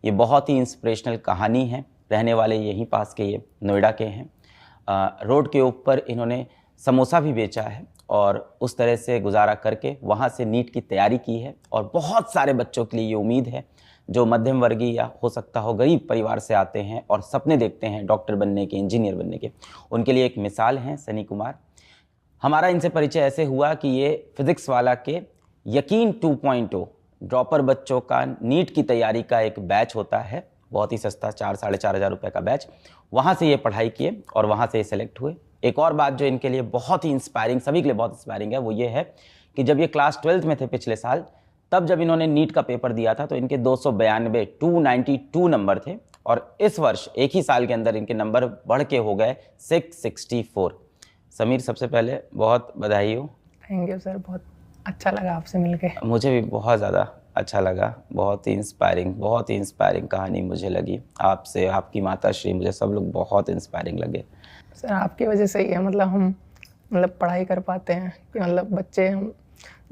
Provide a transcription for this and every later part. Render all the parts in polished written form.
ये बहुत ही इंस्पिरेशनल कहानी है। रहने वाले यहीं पास के, ये नोएडा के हैं। रोड के ऊपर इन्होंने समोसा भी बेचा है और उस तरह से गुजारा करके वहाँ से नीट की तैयारी की है। और बहुत सारे बच्चों के लिए ये उम्मीद है जो मध्यम वर्गीय या हो सकता हो गरीब परिवार से आते हैं और सपने देखते हैं डॉक्टर बनने के, इंजीनियर बनने के, उनके लिए एक मिसाल हैं सनी कुमार। हमारा इनसे परिचय ऐसे हुआ कि ये फिज़िक्स वाला के यकीन 2.0 ड्रॉपर बच्चों का नीट की तैयारी का एक बैच होता है, बहुत ही सस्ता, 4-4.5 हज़ार रुपये का बैच। वहाँ से ये पढ़ाई किए और वहाँ से ये सेलेक्ट हुए। एक और बात जो इनके लिए बहुत ही इंस्पायरिंग, सभी के लिए बहुत इंस्पायरिंग है, वो ये है कि जब ये क्लास 12th में थे पिछले साल, तब जब इन्होंने नीट का पेपर दिया था तो इनके 292 नंबर थे और इस वर्ष एक ही साल के अंदर इनके नंबर बढ़ के हो गए 664। समीर, सबसे पहले बहुत बधाई हो। थैंक यू सर, बहुत अच्छा लगा आपसे मिलके। मुझे भी बहुत ज़्यादा अच्छा लगा, बहुत ही इंस्पायरिंग कहानी मुझे लगी आपसे। आपकी माता श्री, मुझे सब लोग बहुत इंस्पायरिंग लगे। सर आपकी वजह से ही है, मतलब हम पढ़ाई कर पाते हैं कि बच्चे, हम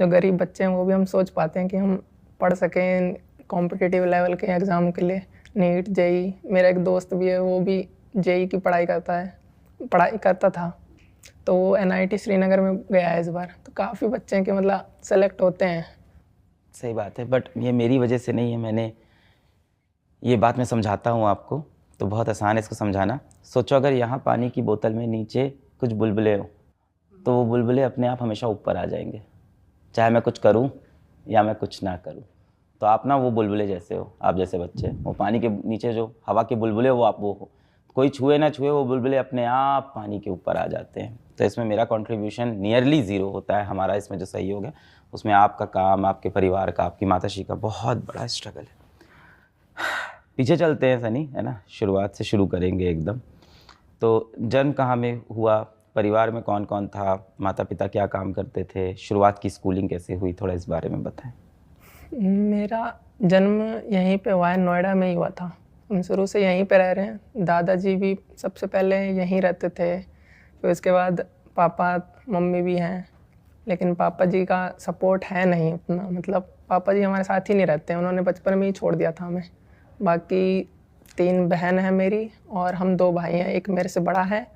जो गरीब बच्चे हैं वो भी हम सोच पाते हैं कि हम पढ़ सकें कॉम्पिटिटिव लेवल के एग्ज़ाम के लिए, नीट, जेई। मेरा एक दोस्त भी है, वो भी जेई की पढ़ाई करता था, तो वो NIT श्रीनगर में गया है इस बार। तो काफ़ी बच्चे हैं कि सेलेक्ट होते हैं। सही बात है, बट ये मेरी वजह से नहीं है। मैंने ये बात मैं समझाता हूँ आपको तो बहुत आसान है इसको समझाना। सोचो अगर यहाँ पानी की बोतल में नीचे कुछ बुलबुले हो तो वो बुलबुले अपने आप हमेशा ऊपर आ जाएंगे, चाहे मैं कुछ करूँ या मैं कुछ ना करूँ। तो आप ना वो बुलबुले जैसे हो, आप जैसे बच्चे, वो पानी के नीचे जो हवा के बुलबुले हो, आप वो हो। कोई छुए ना छुए, वो बुलबुले अपने आप पानी के ऊपर आ जाते हैं। तो इसमें मेरा कंट्रीब्यूशन नियरली ज़ीरो होता है। हमारा इसमें जो सहयोग है उसमें आपका काम, आपके परिवार का, आपकी माताश्री का बहुत बड़ा स्ट्रगल है। पीछे चलते हैं सनी, है ना, शुरुआत से शुरू करेंगे एकदम। तो जन्म कहाँ में हुआ, परिवार में कौन कौन था, माता पिता क्या काम करते थे, शुरुआत की स्कूलिंग कैसे हुई, थोड़ा इस बारे में बताएं। मेरा जन्म यहीं पे हुआ है, नोएडा में ही हुआ था। हम शुरू से यहीं पे रह रहे हैं। दादाजी भी सबसे पहले यहीं रहते थे, फिर उसके बाद पापा मम्मी भी हैं, लेकिन पापा जी का सपोर्ट है नहीं उतना। पापा जी हमारे साथ ही नहीं रहते हैं, उन्होंने बचपन में ही छोड़ दिया था हमें। बाकी 3 बहन हैं मेरी और हम 2 भाई हैं। एक मेरे से बड़ा है,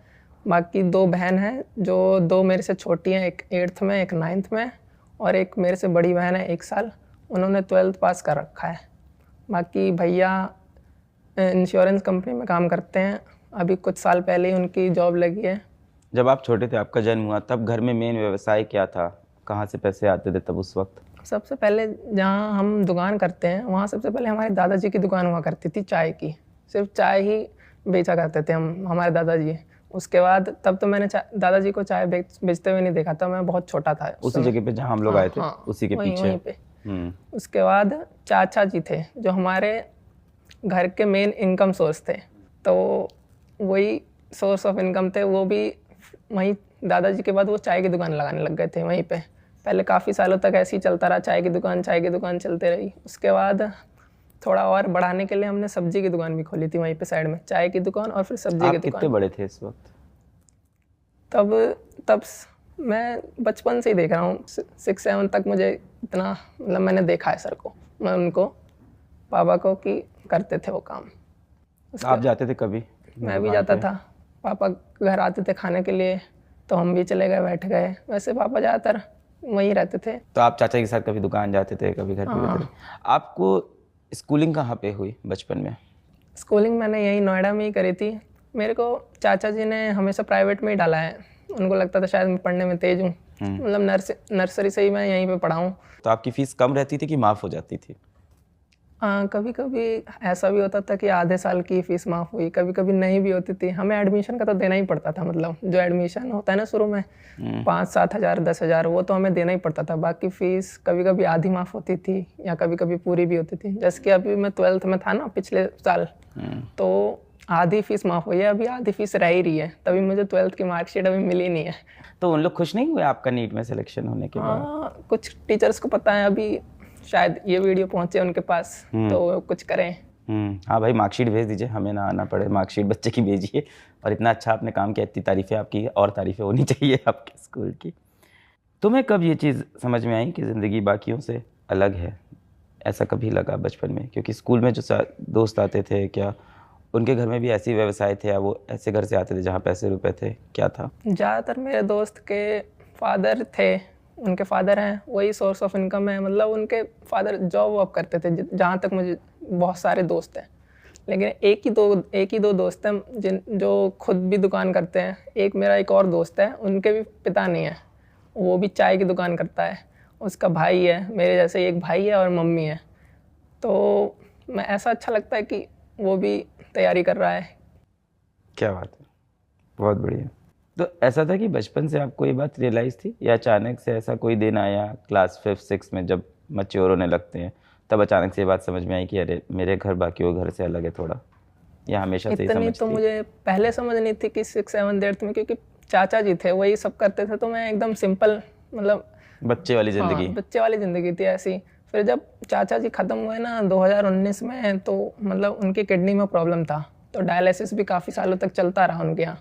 बाकी 2 बहन हैं जो 2 मेरे से छोटी हैं, एक 8th में, एक 9th में, और एक मेरे से बड़ी बहन है 1 साल, उन्होंने 12th पास कर रखा है। बाकी भैया इंश्योरेंस कंपनी में काम करते हैं, अभी कुछ साल पहले ही उनकी जॉब लगी है। जब आप छोटे थे, आपका जन्म हुआ, तब घर में मेन व्यवसाय क्या था, कहाँ से पैसे आते थे तब उस वक्त? सबसे पहले जहाँ हम दुकान करते हैं वहाँ सबसे पहले हमारे दादाजी की दुकान हुआ करती थी, चाय की। सिर्फ चाय ही बेचा करते थे हम, हमारे दादाजी। उसके बाद तब तो मैंने दादाजी को चाय बेचते हुए नहीं देखा था, मैं बहुत छोटा था उसी जगह पे जहाँ हम लोग आए थे, उसी के पीछे। वहीं पे। उसके बाद चाचा जी थे जो हमारे घर के मेन इनकम सोर्स थे, तो वही सोर्स ऑफ इनकम थे। वो भी वहीं, दादाजी के बाद वो चाय की दुकान लगाने लग गए थे वहीं पे। पहले काफ़ी सालों तक ऐसे ही चलता रहा, चाय की दुकान चलते रही। उसके बाद थोड़ा और बढ़ाने के लिए हमने सब्जी की दुकान भी खोली थी वहीं पे साइड में, चाय की दुकान और फिर सब्जी की दुकान। कितने बड़े थे इस वक्त? तब मैं बचपन से ही देख रहा हूँ, 6-7 तक मुझे इतना मैंने देखा है सर को, मैं उनको, पापा को, कि करते थे वो काम। आप जाते थे कभी? मैं भी जाता था, पापा घर आते थे खाने के लिए तो हम भी चले गए, बैठ गए। वैसे पापा ज़्यादातर वहीं रहते थे। तो आप चाचा के साथ कभी दुकान जाते थे, कभी घर पे रहते थे? आपको स्कूलिंग कहाँ पे हुई बचपन में? स्कूलिंग मैंने यहीं नोएडा में ही करी थी। मेरे को चाचा जी ने हमेशा प्राइवेट में ही डाला है, उनको लगता था शायद मैं पढ़ने में तेज हूँ। नर्सरी से ही मैं यहीं पे पढ़ा हूँ। तो आपकी फ़ीस कम रहती थी कि माफ़ हो जाती थी? कभी कभी ऐसा भी होता था कि आधे साल की फ़ीस माफ़ हुई, कभी कभी नहीं भी होती थी। हमें एडमिशन का तो देना ही पड़ता था, जो एडमिशन होता है ना शुरू में, 5-7 हज़ार 10 हज़ार, वो तो हमें देना ही पड़ता था। बाकी फ़ीस कभी कभी आधी माफ़ होती थी या कभी कभी पूरी भी होती थी। जैसे कि अभी मैं 12th में था ना पिछले साल, तो आधी फ़ीस माफ़ हुई है, अभी आधी फ़ीस रह ही रही है। तभी मुझे 12th की मार्कशीट अभी मिली नहीं है। तो उन लोग खुश नहीं हुए आपका नीट में सिलेक्शन होने के बाद? कुछ टीचर्स को पता है, अभी शायद ये वीडियो पहुंचे उनके पास तो कुछ करें। हाँ भाई, मार्कशीट भेज दीजिए, हमें ना आना पड़े। मार्कशीट बच्चे की भेजिए। और इतना अच्छा आपने काम किया, इतनी तारीफ़ें आपकी, और तारीफ़ें होनी चाहिए आपके स्कूल की। तुम्हें कब ये चीज़ समझ में आई कि ज़िंदगी बाकियों से अलग है? ऐसा कभी लगा बचपन में? क्योंकि स्कूल में जो दोस्त आते थे, क्या उनके घर में भी ऐसी व्यवसाय थे या वो ऐसे घर से आते थे जहाँ पैसे रुपए थे, क्या था? ज़्यादातर मेरे दोस्त के फादर थे, उनके फादर हैं, वही सोर्स ऑफ इनकम है। मतलब उनके फादर जॉब वॉब करते थे। जहाँ तक मुझे बहुत सारे दोस्त हैं, लेकिन एक ही दो दोस्त हैं जो खुद भी दुकान करते हैं। एक और दोस्त है, उनके भी पिता नहीं है, वो भी चाय की दुकान करता है। उसका भाई है, मेरे जैसे एक भाई है और मम्मी है। तो मैं ऐसा अच्छा लगता है कि वो भी तैयारी कर रहा है। क्या बात है, बहुत बढ़िया। तो ऐसा था कि बचपन से आपको ये बात रियलाइज़ थी या अचानक से ऐसा कोई दिन आया क्लास 5-6 में जब मैच्योर होने लगते हैं तब अचानक से ये बात समझ में आई कि अरे मेरे घर बाकियों घर से अलग है थोड़ा, या हमेशा से ही इतनी समझ तो थी? मुझे पहले समझ नहीं थी कि 6-7 8 में, क्योंकि चाचा जी थे वही सब करते थे। तो मैं एकदम सिंपल, मतलब बच्चे वाली ज़िंदगी। हाँ, बच्चे वाली ज़िंदगी थी ऐसी। फिर जब चाचा जी ख़त्म हुए ना 2019 में, तो मतलब उनकी किडनी में प्रॉब्लम था, तो डायलिसिस भी काफ़ी सालों तक चलता रहा उनके यहाँ।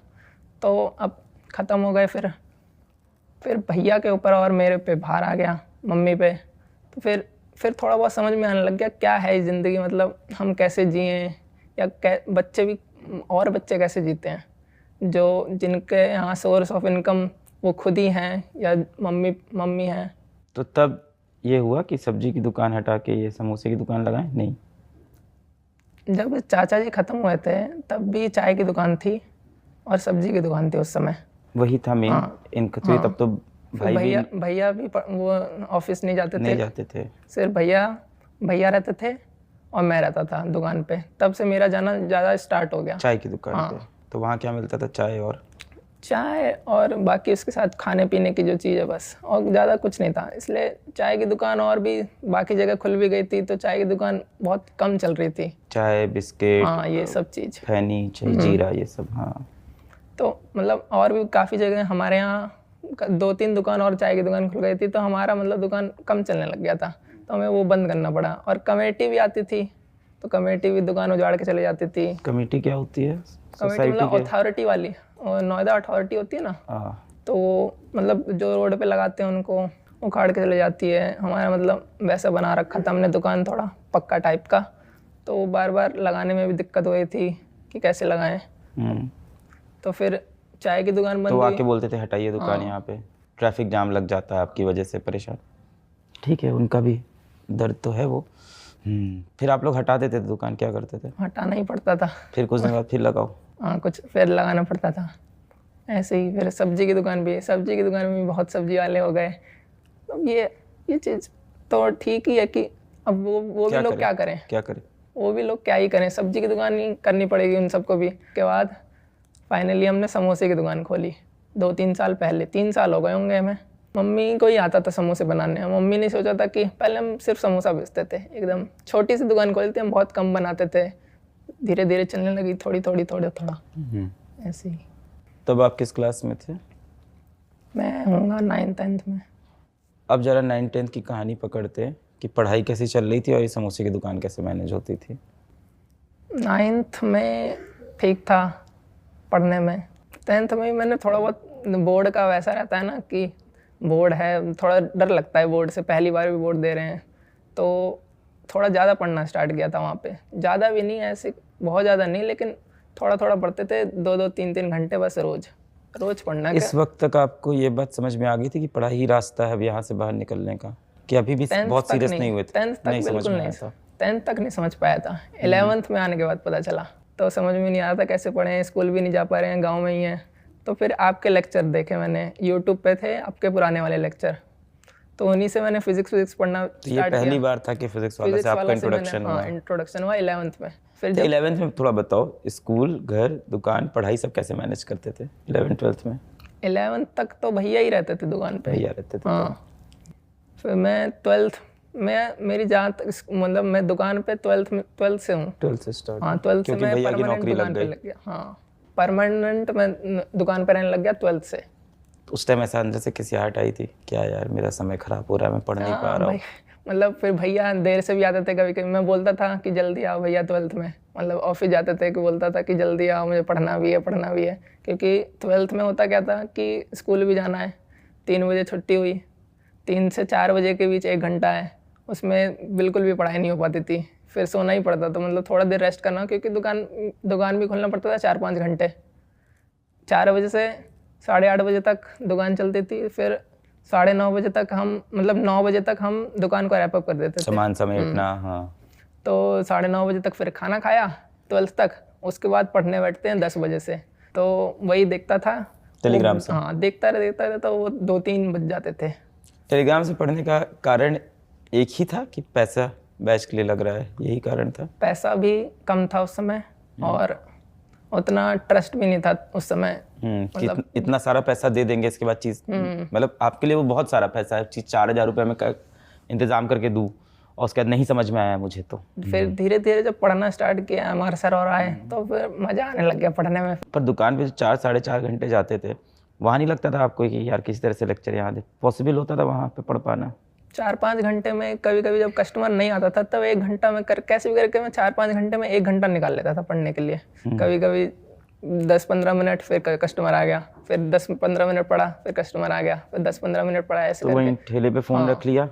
तो अब ख़त्म हो गए, फिर भैया के ऊपर और मेरे पे भार आ गया, मम्मी पे। तो फिर थोड़ा बहुत समझ में आने लग गया क्या है ये ज़िंदगी, मतलब हम कैसे जिएँ, या बच्चे भी और बच्चे कैसे जीते हैं जो जिनके यहाँ सोर्स ऑफ इनकम वो खुद ही हैं या मम्मी हैं। तो तब ये हुआ कि सब्जी की दुकान हटा के ये समोसे की दुकान लगाएं? नहीं, जब चाचा जी ख़त्म हुए थे तब भी चाय की दुकान थी और सब्जी की दुकान थी उस समय। वही था मेन। हाँ, इनका तो तब तो भाई भी भैया भी वो ऑफिस नहीं जाते थे। थे। सिर्फ भैया रहते थे और मैं रहता था दुकान पे। तब से मेरा जाना ज़्यादा स्टार्ट हो गया चाय की दुकान हाँ। पे। तो वहाँ क्या मिलता था? चाय और बाकी उसके साथ खाने पीने की जो चीज़ है बस, और ज़्यादा कुछ नहीं था। इसलिए चाय की दुकान और भी बाकी जगह खुल भी गई थी, तो चाय की दुकान बहुत कम चल रही थी। चाय, बिस्किट, हाँ, ये सब चीज़, खैनी, जीरा, ये सब। हाँ, तो मतलब और भी काफ़ी जगह हमारे यहाँ 2-3 दुकान और चाय की दुकान खुल गई थी, तो हमारा मतलब दुकान कम चलने लग गया था, तो हमें वो बंद करना पड़ा। और कमेटी भी आती थी, तो कमेटी भी दुकान उजाड़ के चले जाती थी। कमेटी क्या होती है? कमेटी मतलब अथॉरिटी वाली, और नोएडा अथॉरिटी होती है ना, तो वो मतलब जो रोड पे लगाते हैं उनको उखाड़ के चले जाती है। हमारा मतलब वैसा बना रखा था हमने दुकान, थोड़ा पक्का टाइप का, तो बार बार लगाने में भी दिक्कत हुई थी कि कैसे लगाएं। तो फिर चाय की दुकान बंद तो हुई। आके बोलते थे हटाइए दुकान, यहाँ पे ट्रैफिक जाम लग जाता है आपकी वजह से, परेशान। ठीक है, उनका भी दर्द तो है वो। फिर आप लोग हटा देते थे दुकान, क्या करते थे? हटाना ही पड़ता था। फिर कुछ दिन बाद फिर लगाओ। हाँ, कुछ फिर लगाना पड़ता था ऐसे ही। फिर सब्जी की दुकान में भी बहुत सब्जी वाले हो गए। तो ये चीज़ तो ठीक ही है कि अब वो भी लोग क्या करें, वो भी लोग क्या ही करें, सब्जी की दुकान ही करनी पड़ेगी उन सबको भी। के बाद फाइनली हमने समोसे की दुकान खोली 2-3 साल पहले, 3 साल हो गए होंगे हमें। मम्मी को ही आता था समोसे बनाने। मम्मी ने सोचा था कि पहले हम सिर्फ समोसा बेचते थे, एकदम छोटी सी दुकान खोली थी, हम बहुत कम बनाते थे। धीरे धीरे चलने लगी, थोड़ा ऐसे ही। तब आप किस क्लास में थे? मैं होऊंगा 9th-10th में। अब जरा 9th-10th की कहानी पकड़ते हैं कि पढ़ाई कैसी चल रही थी और ये समोसे की दुकान कैसे मैनेज होती थी। 9th में ठीक था पढ़ने में। 10th में मैंने थोड़ा बहुत, बोर्ड का वैसा रहता है ना कि बोर्ड है, थोड़ा डर लगता है बोर्ड से, पहली बार भी बोर्ड दे रहे हैं, तो थोड़ा ज़्यादा पढ़ना स्टार्ट किया था वहाँ पे। ज़्यादा भी नहीं, ऐसे बहुत ज़्यादा नहीं, लेकिन थोड़ा पढ़ते थे, 2-2 3-3 घंटे बस रोज़ पढ़ना। इस वक्त तक आपको ये बात समझ में आ गई थी कि पढ़ाई ही रास्ता है अब यहाँ से बाहर निकलने का, कि अभी भी बहुत सीरियस नहीं हुए थे? 10th तक बिल्कुल नहीं, 10th तक नहीं समझ पाया था। 11th में आने के बाद पता चला, तो समझ में नहीं आ रहा था कैसे पढ़ें, स्कूल भी नहीं जा पा रहे हैं, गाँव में ही हैं। तो फिर आपके लेक्चर देखे मैंने, यूट्यूब पे थे आपके पुराने वाले लेक्चर, तो उन्हीं से मैंने फिजिक्स पढ़ना स्टार्ट किया। ये पहली बार था कि फिजिक्स वाला से आपका इंट्रोडक्शन हुआ? हाँ, इंट्रोडक्शन हुआ 11th में। फिर 11th में थोड़ा बताओ, स्कूल, घर, दुकान, पढ़ाई सब कैसे मैनेज करते थे 11th-12th में? 11th तक तो भैया ही रहते थे दुकान पे। भैया रहते थे। हाँ, फिर मैं 12th में, मेरी जहाँ तक मतलब मैं दुकान पे 12th से हूँ। 12th से स्टार्ट? हाँ, 12th से मैं भैया की परमानेंट नौकरी दुकान लग पे गई। लग गया। हाँ, परमानेंट मैं दुकान पे रहने लग गया 12th से। तो उस टाइम ऐसा अंदर से खिसियाहट आई थी, क्या यार मेरा समय खराब हो रहा है, मैं पढ़ नहीं पा रहा हूँ? मतलब फिर भैया देर से भी आते थे कभी कभी। मैं बोलता था कि जल्दी आओ भैया 12th में, मतलब ऑफिस जाते थे कि बोलता था कि जल्दी आओ, मुझे पढ़ना भी है। क्योंकि 12th में होता क्या था कि स्कूल भी जाना है, 3 बजे छुट्टी हुई, 3 से 4 बजे के बीच 1 घंटा है, उसमें बिल्कुल भी पढ़ाई नहीं हो पाती थी। फिर सोना ही पड़ता था, मतलब थोड़ा देर रेस्ट करना, क्योंकि दुकान भी खोलना पड़ता था 4-5 घंटे। 4 बजे से 8:30 बजे तक दुकान चलती थी। फिर 9:30 बजे तक हम, मतलब 9 बजे तक हम दुकान को रैप अप कर देते थे, सामान समेटना। हाँ, तो 9:30 बजे तक फिर खाना खाया 12th तक। उसके बाद पढ़ने बैठते हैं 10 बजे से। तो वही देखता था टेलीग्राम से। हाँ, देखता रहा तो वो 2-3 बज जाते थे। टेलीग्राम से पढ़ने का कारण एक ही था कि पैसा बैच के लिए लग रहा है, यही कारण था? पैसा भी कम था उस समय और उतना ट्रस्ट भी नहीं था उस समय। कि इतना सारा पैसा दे देंगे, इसके बाद चीज़, मतलब आपके लिए वो बहुत सारा पैसा है, चीज़ 4,000 रुपये में इंतज़ाम करके दूँ और उसके बाद नहीं समझ में आया मुझे। तो फिर धीरे धीरे जब पढ़ना स्टार्ट किया हमारे सर और आए, तो फिर मज़ा आने लग गया पढ़ने में। पर दुकान पे 4-4.5 घंटे जाते थे, वहाँ नहीं लगता था आपको कि यार किसी तरह से लेक्चर यहाँ दे? पॉसिबल होता था वहाँ पे पढ़ पाना? 4-5 घंटे में कभी कभी जब कस्टमर नहीं आता था, तब 1 घंटा में कैसे भी करके मैं 4-5 घंटे में 1 घंटा निकाल लेता था पढ़ने के लिए। कभी कभी 10-15 मिनट, फिर कस्टमर आ गया, फिर 10-15 मिनट पढ़ा, फिर कस्टमर आ गया, फिर 10-15 मिनट पढ़ा, ऐसे तो वहीं ठेले पे फ़ोन रख लिया?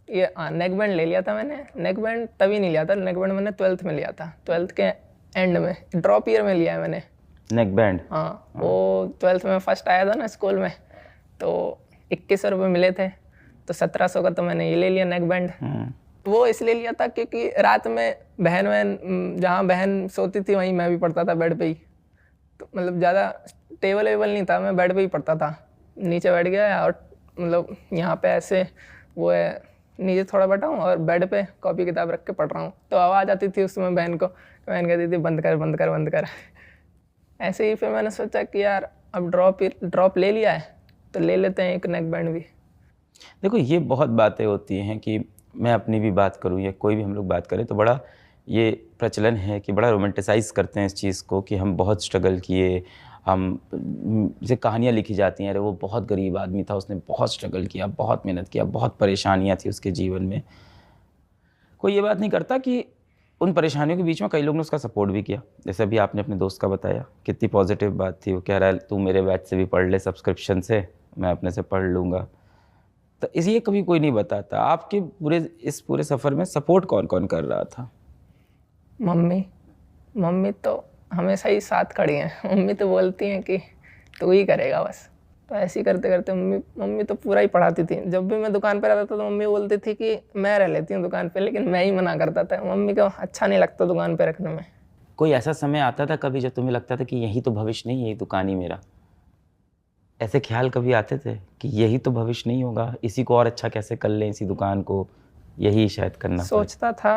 ये नेक बैंड ले लिया था मैंने। नेक बैंड तभी नहीं लिया था, नेक बैंड मैंने 12th में लिया था, 12th के एंड में, ड्रॉप ईयर में लिया है मैंने नेक बैंड। हाँ, वो 12th में फर्स्ट आया था ना स्कूल में, तो 2100 रुपये मिले थे, तो 1700 का तो मैंने ये ले लिया नेक बैंड। वो इसलिए लिया था क्योंकि रात में जहाँ बहन सोती थी वहीं मैं भी पढ़ता था बेड पे ही। तो मतलब ज़्यादा टेबल वेबल नहीं था, मैं बेड पे ही पढ़ता था, नीचे बैठ गया और मतलब यहाँ पे ऐसे वो है, नीचे थोड़ा बैठा हूँ और बेड पे कॉपी किताब रख के पढ़ रहा हूँ। तो आवाज़ आती थी उसमें बहन को, बहन कहती थी बंद कर बंद कर बंद कर। ऐसे ही फिर मैंने सोचा कि यार अब ड्रॉप ले लिया है तो ले लेते हैं एक नेक बैंड भी। देखो, ये बहुत बातें होती हैं कि मैं अपनी भी बात करूँ या कोई भी हम लोग बात करें तो बड़ा ये प्रचलन है कि बड़ा रोमांटिसाइज़ करते हैं इस चीज़ को कि हम बहुत स्ट्रगल किए, हम जैसे कहानियाँ लिखी जाती हैं, अरे वो बहुत गरीब आदमी था, उसने बहुत स्ट्रगल किया, बहुत मेहनत किया, बहुत परेशानियाँ थी उसके जीवन में। कोई ये बात नहीं करता कि उन परेशानियों के बीच में कई लोगों ने उसका सपोर्ट भी किया। जैसे अभी आपने अपने दोस्त का बताया, कितनी पॉजिटिव बात थी, वो कह रहा है तू मेरे बैच से भी पढ़ ले सब्सक्रिप्शन से, मैं अपने से पढ़ लूँगा। तो इसलिए कभी कोई नहीं बताता आपके इस पूरे सफ़र में सपोर्ट कौन कौन कर रहा था? मम्मी तो हमेशा ही साथ खड़ी हैं। मम्मी तो बोलती हैं कि तू ही करेगा बस। तो ऐसे ही करते करते मम्मी तो पूरा ही पढ़ाती थी। जब भी मैं दुकान पे रहता था तो मम्मी बोलती थी कि मैं रह लेती हूँ दुकान पे, लेकिन मैं ही मना करता था, मम्मी को अच्छा नहीं लगता दुकान पे रखने में। कोई ऐसा समय आता था कभी जब तुम्हें लगता था कि यही तो भविष्य नहीं, यही दुकान ही मेरा? ऐसे ख्याल कभी आते थे कि यही तो भविष्य नहीं होगा, इसी को और अच्छा कैसे कर लें, इसी दुकान को यही शायद करना? सोचता था,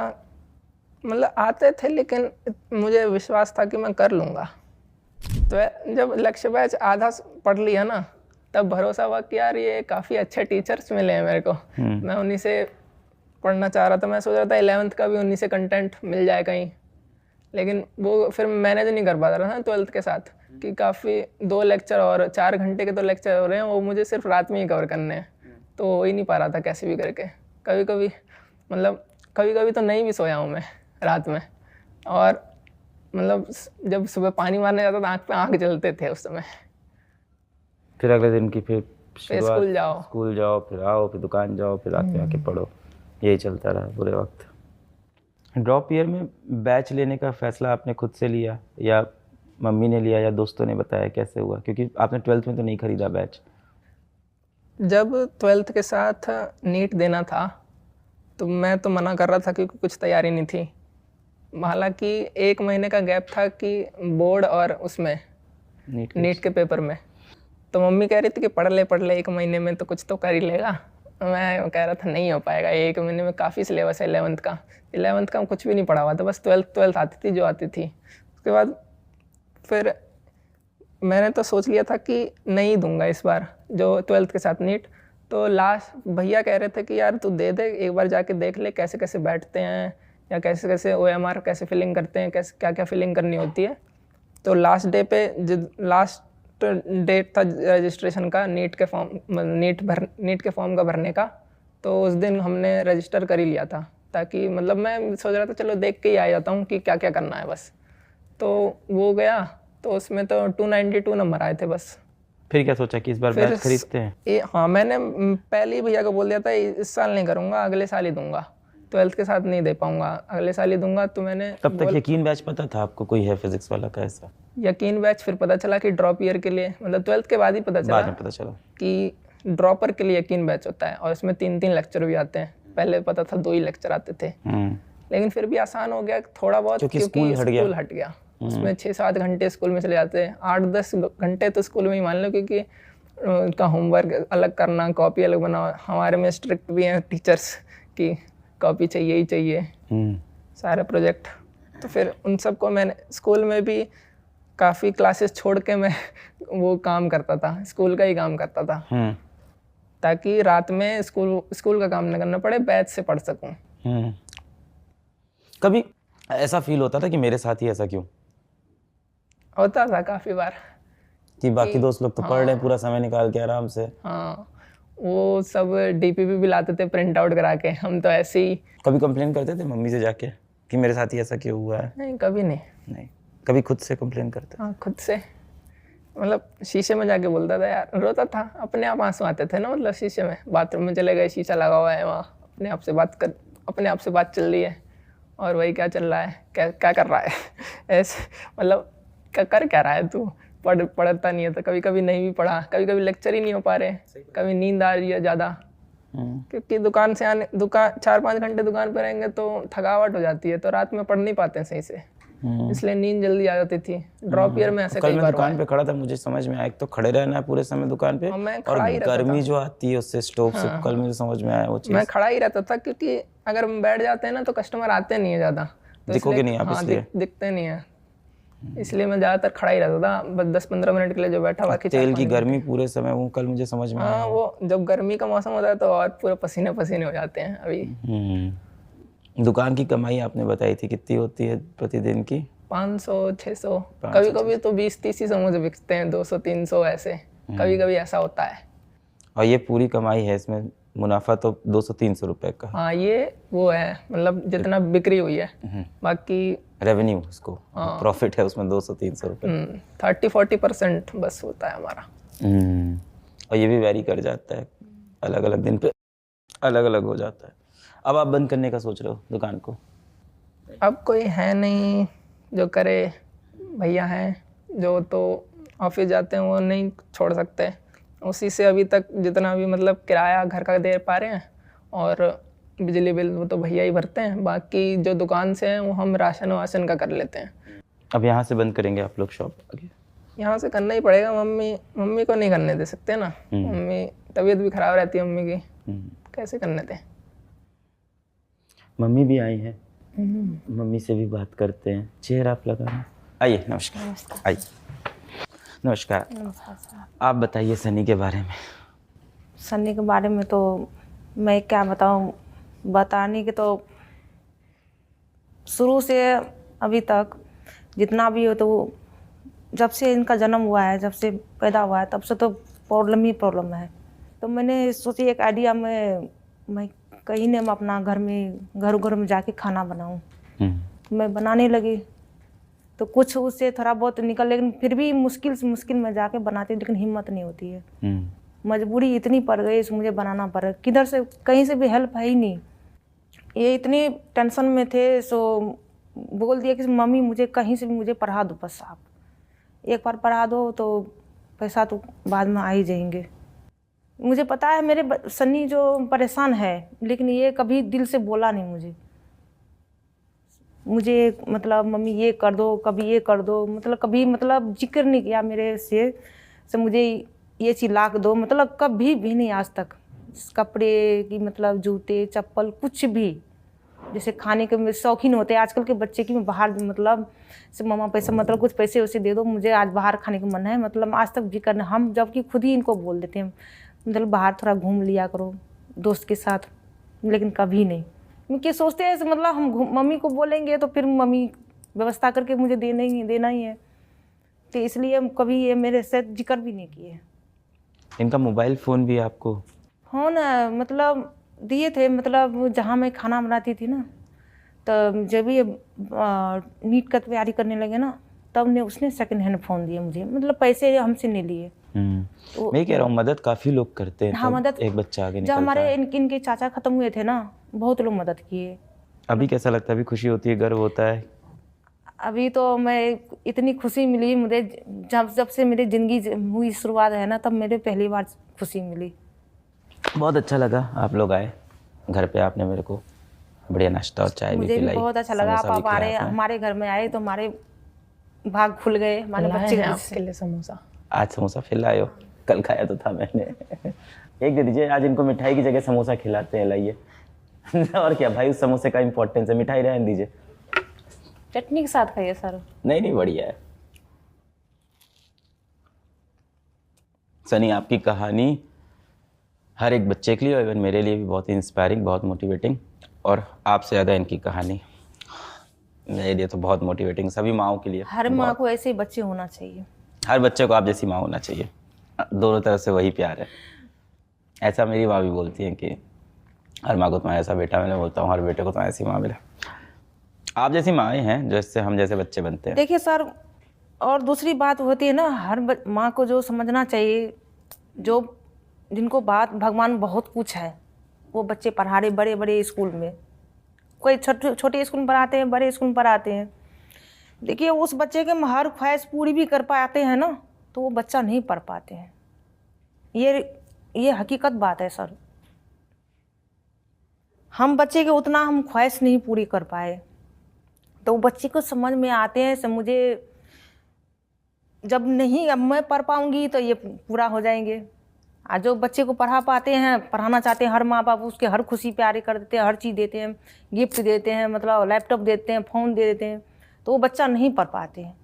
मतलब आते थे, लेकिन मुझे विश्वास था कि मैं कर लूँगा। तो जब लक्ष्य बैच आधा पढ़ लिया ना, तब भरोसा हुआ कि यार ये काफ़ी अच्छे टीचर्स मिले हैं मेरे को। मैं उन्हीं से पढ़ना चाह रहा था। मैं सोच रहा था 11th का भी उन्हीं से कंटेंट मिल जाए कहीं, लेकिन वो फिर मैनेज नहीं कर पा रहा था 12th के साथ कि काफ़ी 2 लेक्चर और 4 घंटे के तो लेक्चर हो रहे हैं, वो मुझे सिर्फ रात में ही कवर करने हैं, तो हो ही नहीं पा रहा था कैसे भी करके। कभी कभी तो नहीं भी सोया हूँ मैं रात में, और मतलब जब सुबह पानी मारने जाता था आँख पे आँख जलते थे उस समय। फिर अगले दिन की फिर स्कूल जाओ, फिर आओ, फिर दुकान जाओ, फिर रात में आके पढ़ो, यही चलता रहा पूरे वक्त। ड्रॉप ईयर में बैच लेने का फैसला आपने खुद से लिया या मम्मी ने लिया या दोस्तों ने बताया, कैसे हुआ? क्योंकि आपने 12th में तो नहीं खरीदा बैच। जब 12th के साथ नीट देना था तो मैं तो मना कर रहा था क्योंकि कुछ तैयारी नहीं थी। हालांकि 1 महीने का गैप था कि बोर्ड और उसमें नीट के पेपर में, तो मम्मी कह रही थी कि पढ़ ले 1 महीने में तो कुछ तो कर ही लेगा। मैं कह रहा था नहीं हो पाएगा, 1 महीने में काफ़ी सिलेबस है 11th का कुछ भी नहीं पढ़ा हुआ था, बस 12th आती थी जो आती थी। उसके बाद फिर मैंने तो सोच लिया था कि नहीं दूंगा इस बार जो 12th के साथ नीट। तो लास्ट भैया कह रहे थे कि यार तू दे दे, एक बार जाके देख ले कैसे कैसे बैठते हैं या कैसे कैसे OMR कैसे फिलिंग करते हैं, कैसे क्या क्या फिलिंग करनी होती है। तो लास्ट डेट था रजिस्ट्रेशन का नीट के फॉर्म का भरने का, तो उस दिन हमने रजिस्टर कर ही लिया था, ताकि मतलब मैं सोच रहा था चलो देख के ही आ जाता हूँ कि क्या क्या करना है बस। तो वो गया तो उसमें तो 292 नंबर आए थे बस। फिर क्या सोचा कि इस बार बैच खरीदते हैं? हाँ, मैंने पहले ही भैया को बोल दिया था इस साल नहीं करूँगा, अगले साल ही दूंगा, 12th के साथ नहीं दे पाऊंगा, अगले साल ही दूंगा। तो मैंने तब तक यकीन बैच पता था आपको कोई है फिजिक्स वाला का ऐसा? यकीन बैच फिर पता चला कि ड्रॉप ईयर के लिए, मतलब 12th के बाद ही पता चला, बाद में पता चला कि ड्रॉपर के लिए यकीन बैच होता है और इसमें 3-3 लेक्चर भी आते हैं। पहले पता था 2 ही लेक्चर आते थे, लेकिन फिर भी आसान हो गया थोड़ा बहुत, क्योंकि स्कूल हट गया। उसमें 6-7 घंटे स्कूल में चले जाते हैं, 8-10 घंटे तो स्कूल में ही मान लो, क्योंकि उनका होमवर्क अलग करना, कॉपी अलग बनाओ। हमारे में स्ट्रिक्ट भी हैं टीचर्स की कॉपी चाहिए ही चाहिए, सारे प्रोजेक्ट। तो फिर उन सबको मैंने स्कूल में भी काफ़ी क्लासेस छोड़ के मैं वो काम करता था, स्कूल का ही काम करता था, ताकि रात में स्कूल का काम न करना पड़े, बैच से पढ़ सकूं। कभी ऐसा फील होता था कि मेरे साथ ही ऐसा क्यों? होता था काफ़ी बार कि बाकी दोस्त लोग तो पढ़ रहे हैं पूरा समय निकाल के आराम से। हाँ, वो सब डीपीपी भी लाते थे प्रिंट आउट करा के, हम तो ऐसे ही। कभी कंप्लेन करते थे मम्मी से जाके कि मेरे साथ ही ऐसा क्यों हुआ है? नहीं, कभी नहीं। नहीं, कभी खुद से कंप्लेन करते? हाँ, खुद से, मतलब शीशे में जाके बोलता था यार, रोता था, अपने आप आंसू आते थे ना, मतलब शीशे में, बाथरूम में चले गए, शीशा लगा हुआ है वहाँ, अपने आप से बात चल रही है, और वही क्या चल रहा है, क्या कर रहा है ऐसे, मतलब कर क्या रहा है तू, पढ़ता नहीं है। तो कभी कभी नहीं भी पढ़ा, कभी कभी लेक्चर ही नहीं हो पा रहे, कभी नींद आ रही है ज़्यादा, क्योंकि दुकान 4-5 घंटे दुकान पर रहेंगे तो थकावट हो जाती है, तो रात में पढ़ नहीं पाते हैं सही से, इसलिए नींद जल्दी आ जाती थी। ड्रॉप ईयर में ऐसे कई बार दुकान पे खड़ा था, मुझे समझ में आया, एक तो खड़े रहना है पूरे समय दुकान पे, और गर्मी जो आती है उससे स्टोव से, कल मुझे समझ में आया वो चीज़। मैं खड़ा ही रहता था, क्योंकि अगर हम बैठ जाते हैं ना तो कस्टमर आते नहीं है ज़्यादा, दिखोगे नहीं आप, इसलिए दिखते नहीं है, इसलिए मैं ज़्यादातर खड़ा ही रहता था, बस 10-15 मिनट के लिए जो बैठा, बाकी तेल की गर्मी पूरे समय, वो कल मुझे समझ में आया। हाँ, वो जब गर्मी का मौसम होता है तो और पूरे पसीने पसीने हो जाते हैं। अभी दुकान की कमाई आपने बताई थी, कितनी होती है प्रतिदिन की? 500-600, कभी कभी तो 20-30 ही समोसे बिकते हैं, 200-300 ऐसे, कभी कभी ऐसा होता है। और ये पूरी कमाई है, इसमें मुनाफा तो 200-300 रुपए का? हाँ, ये वो है, मतलब जितना बिक्री हुई है, बाकी रेवेन्यू, उसको प्रॉफिट है उसमें 200-300 रुपए, 30-40% बस होता है हमारा। और ये भी वैरी कर जाता है, अलग अलग दिन पे अलग अलग हो जाता है। अब आप बंद करने का सोच रहे हो दुकान को? अब कोई है नहीं जो करे, भैया हैं जो तो ऑफिस जाते हैं, वो नहीं छोड़ सकते, उसी से अभी तक जितना भी मतलब किराया घर का दे पा रहे हैं, और बिजली बिल वो तो भैया ही भरते हैं, बाकी जो दुकान से हैं वो हम राशन वाशन का कर लेते हैं। अब यहाँ से बंद करेंगे आप लोग शॉप आगे? यहाँ से करना ही पड़ेगा, मम्मी को नहीं करने दे सकते ना, मम्मी तबीयत भी खराब रहती है मम्मी की, कैसे करने दें। मम्मी भी आई हैं, मम्मी से भी बात करते हैं, चेहरा आप लगाना। आइए, नमस्कार। आइए, नमस्कार। आप बताइए सनी के बारे में। सनी के बारे में तो मैं क्या बताऊं, बताने के तो शुरू से अभी तक जितना भी हो, तो जब से इनका जन्म हुआ है, जब से पैदा हुआ है, तब से तो प्रॉब्लम ही प्रॉब्लम है। तो मैंने सोची एक आइडिया में, मैं कहीं ने अपना घर में जाके खाना बनाऊं। मैं बनाने लगी तो कुछ उससे थोड़ा बहुत निकल, लेकिन फिर भी मुश्किल में जाके बनाती, लेकिन हिम्मत नहीं होती है। मजबूरी इतनी पड़ गई, मुझे बनाना पड़ा, किधर से कहीं से भी हेल्प है ही नहीं। ये इतनी टेंशन में थे, सो बोल दिया कि मम्मी मुझे कहीं से भी मुझे पढ़ा दो, बस आप एक बार पढ़ा दो तो पैसा तो बाद में आ ही जाएंगे। मुझे पता है मेरे सन्नी जो परेशान है, लेकिन ये कभी दिल से बोला नहीं मुझे मतलब मम्मी ये कर दो, कभी ये कर दो, मतलब कभी मतलब जिक्र नहीं किया मेरे से मुझे ये चीज़ ला दो, मतलब कभी भी नहीं आज तक। कपड़े की मतलब जूते चप्पल कुछ भी, जैसे खाने के शौकीन होते हैं आजकल के बच्चे की, मैं बाहर मतलब से मम्मा पैसा मतलब कुछ पैसे वैसे दे दो, मुझे आज बाहर खाने का मन है, मतलब आज तक जिक्र नहीं। हम जबकि खुद ही इनको बोल देते हैं मतलब बाहर थोड़ा घूम लिया करो दोस्त के साथ, लेकिन कभी नहीं। क्योंकि सोचते हैं मतलब हम मम्मी को बोलेंगे तो फिर मम्मी व्यवस्था करके मुझे देना ही है, तो इसलिए कभी ये मेरे से जिक्र भी नहीं किए। इनका मोबाइल फ़ोन भी आपको? हाँ ना, मतलब दिए थे, मतलब जहाँ मैं खाना बनाती थी ना, तो जब ये नीट का तैयारी करने लगे ना, तब उसने सेकंड हैंड फ़ोन दिए मुझे, मतलब पैसे हमसे नहीं लिए। तो मैं कह रहा हूँ मदद काफ़ी लोग करते हैं। हाँ, मदद एक बच्चा आगे जब हमारे इनके चाचा ख़त्म हुए थे ना, बहुत लोग मदद किए। अभी कैसा लगता है? अभी खुशी होती है, गर्व होता है? अभी तो मैं इतनी खुशी मिली मुझे, जब से मेरी ज़िंदगी हुई शुरुआत है ना, तब मेरे पहली बार खुशी मिली। बहुत अच्छा लगा आप लोग आए घर पे, आपने मेरे को बढ़िया नाश्ता और चाय भी मुझे भी पिलाई, बहुत अच्छा लगा। समोसा भी आप खिलाया आपने। हमारे घर में आए तो हमारे भाग खुल गए, हमारे लाए बच्चे हैं के आपके लिए समोसा। आज समोसा फिर लाए हो? कल खाया तो था मैंने। एक दे दीजिए, आज इनको मिठाई की जगह समोसा खिलाते हैं, लाइए। और क्या भाई, उस समोसे का इम्पोर्टेंस है, मिठाई रहने दीजिए। चटनी के साथ खाइए सर। नहीं नहीं, बढ़िया है। सनी, आपकी कहानी हर एक बच्चे के लिए और इवन मेरे लिए भी बहुत ही इंस्पायरिंग, बहुत मोटिवेटिंग, और आपसे ज़्यादा इनकी कहानी मेरे लिए तो बहुत मोटिवेटिंग, सभी माँओं के लिए। हर माँ को ऐसे बच्चे होना चाहिए। हर बच्चे को आप जैसी माँ होना चाहिए, दोनों तरफ से वही प्यार है। ऐसा मेरी माँ भी बोलती है कि हर माँ को तुम्हारा ऐसा बेटा, मैंने बोलता हूँ हर बेटे को तुम्हारी ऐसी माँ मिले। आप जैसी माँएँ हैं जिससे हम जैसे बच्चे बनते हैं। देखिए सर, और दूसरी बात होती है ना, हर माँ को जो समझना चाहिए, जो जिनको बात भगवान बहुत कुछ है, वो बच्चे पढ़ा रहे बड़े बड़े स्कूल में, कोई छोटे स्कूल में पढ़ाते हैं, बड़े स्कूल में पढ़ाते हैं। देखिए उस बच्चे के हर ख्वाहिश पूरी भी कर पाते हैं ना, तो वो बच्चा नहीं पढ़ पाते हैं। ये हकीकत बात है सर। हम बच्चे के उतना हम ख्वाहिश नहीं पूरी कर पाए, तो बच्चे को समझ में आते हैं। मुझे जब नहीं अब मैं पढ़ पाऊंगी तो ये पूरा हो जाएंगे। आज जो बच्चे को पढ़ा पाते हैं, पढ़ाना चाहते हैं, हर माँ बाप उसके हर खुशी प्यारे कर देते हैं, हर चीज़ देते हैं, गिफ्ट देते हैं, मतलब लैपटॉप देते हैं, फ़ोन दे देते हैं, तो वो बच्चा नहीं पढ़ पाते हैं।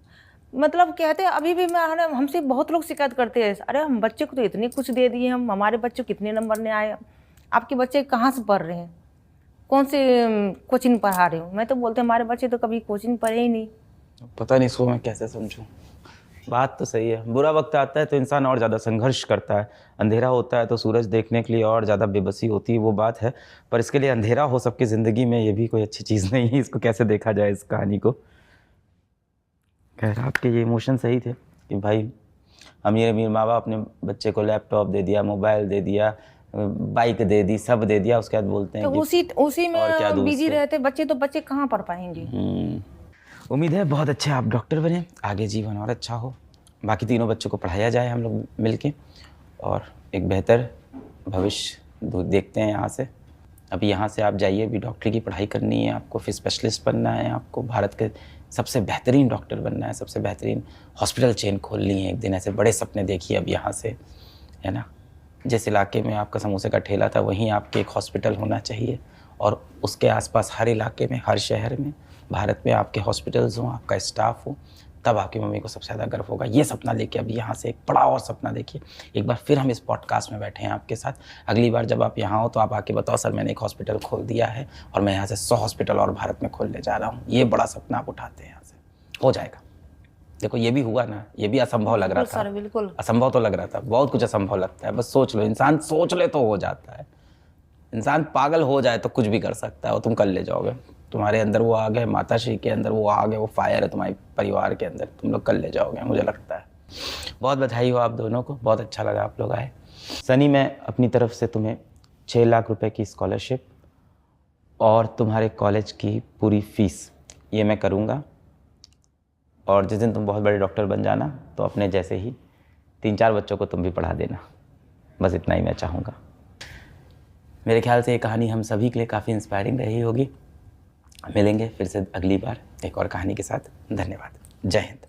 मतलब कहते हैं, अभी भी हमसे बहुत लोग शिकायत करते हैं, अरे हम बच्चे को तो इतने कुछ दे दिए, हम हमारे बच्चे को कितने नंबर ने आए, आपके बच्चे कहाँ से पढ़ रहे हैं, कौन से कोचिंग पढ़ा रहे हो? मैं तो बोलते हमारे बच्चे तो कभी कोचिंग पढ़े ही नहीं। पता नहीं इसको मैं कैसे समझूं। बात तो सही है, बुरा वक्त आता है तो इंसान और ज़्यादा संघर्ष करता है, अंधेरा होता है तो सूरज देखने के लिए और ज़्यादा बेबसी होती है, वो बात है। पर इसके लिए अंधेरा हो सबकी ज़िंदगी में, ये भी कोई अच्छी चीज़ नहीं है। इसको कैसे देखा जाए इस कहानी को? खैर, आपके ये इमोशन सही थे कि भाई अमीर अमीर माँ बाप अपने बच्चे को लैपटॉप दे दिया, मोबाइल दे दिया, बाइक दे दी, सब दे दिया, उसके बाद बोलते हैं तो उसी में बिजी रहते बच्चे, तो बच्चे कहाँ पढ़ पाएंगे। उम्मीद है बहुत अच्छे आप डॉक्टर बने, आगे जीवन और अच्छा हो, बाकी तीनों बच्चों को पढ़ाया जाए हम लोग मिलके, और एक बेहतर भविष्य देखते हैं यहाँ से। अभी यहाँ से आप जाइए, अभी डॉक्टरी की पढ़ाई करनी है आपको, फिर स्पेशलिस्ट बनना है आपको, भारत के सबसे बेहतरीन डॉक्टर बनना है, सबसे बेहतरीन हॉस्पिटल चेन खोलनी है एक दिन, ऐसे बड़े सपने देखिए अब यहाँ से, है ना। जिस इलाके में आपका समोसे का ठेला था वहीं आपके एक हॉस्पिटल होना चाहिए, और उसके आसपास हर इलाके में, हर शहर में, भारत में आपके हॉस्पिटल्स हों, आपका स्टाफ हो, तब आपकी मम्मी को सबसे ज़्यादा गर्व होगा। ये सपना लेके अभी यहाँ से एक बड़ा और सपना देखिए। एक बार फिर हम इस पॉडकास्ट में बैठे हैं आपके साथ। अगली बार जब आप यहाँ हो तो आप आके बताओ, सर मैंने एक हॉस्पिटल खोल दिया है और मैं यहाँ से 100 हॉस्पिटल और भारत में खोलने जा रहा हूँ। ये बड़ा सपना आप उठाते हैं, यहाँ से हो जाएगा। देखो ये भी हुआ ना, ये भी असंभव लग रहा था, बिल्कुल असंभव तो लग रहा था, बहुत कुछ असंभव लगता है, बस सोच लो, इंसान सोच ले तो हो जाता है। इंसान पागल हो जाए तो कुछ भी कर सकता है, वो तुम कर ले जाओगे। तुम्हारे अंदर वो आग है, माता श्री के अंदर वो आग है, वो फायर है तुम्हारे परिवार के अंदर, तुम लोग कर ले जाओगे, मुझे लगता है। बहुत बधाई हो आप दोनों को, बहुत अच्छा लगा आप लोग आए। सनी, मैं अपनी तरफ से तुम्हें 6 लाख रुपए की स्कॉलरशिप और तुम्हारे कॉलेज की पूरी फीस ये मैं करूँगा, और जिस दिन तुम बहुत बड़े डॉक्टर बन जाना तो अपने जैसे ही 3-4 बच्चों को तुम भी पढ़ा देना, बस इतना ही मैं चाहूँगा। मेरे ख्याल से ये कहानी हम सभी के लिए काफ़ी इंस्पायरिंग रही होगी। मिलेंगे फिर से अगली बार एक और कहानी के साथ। धन्यवाद। जय हिंद।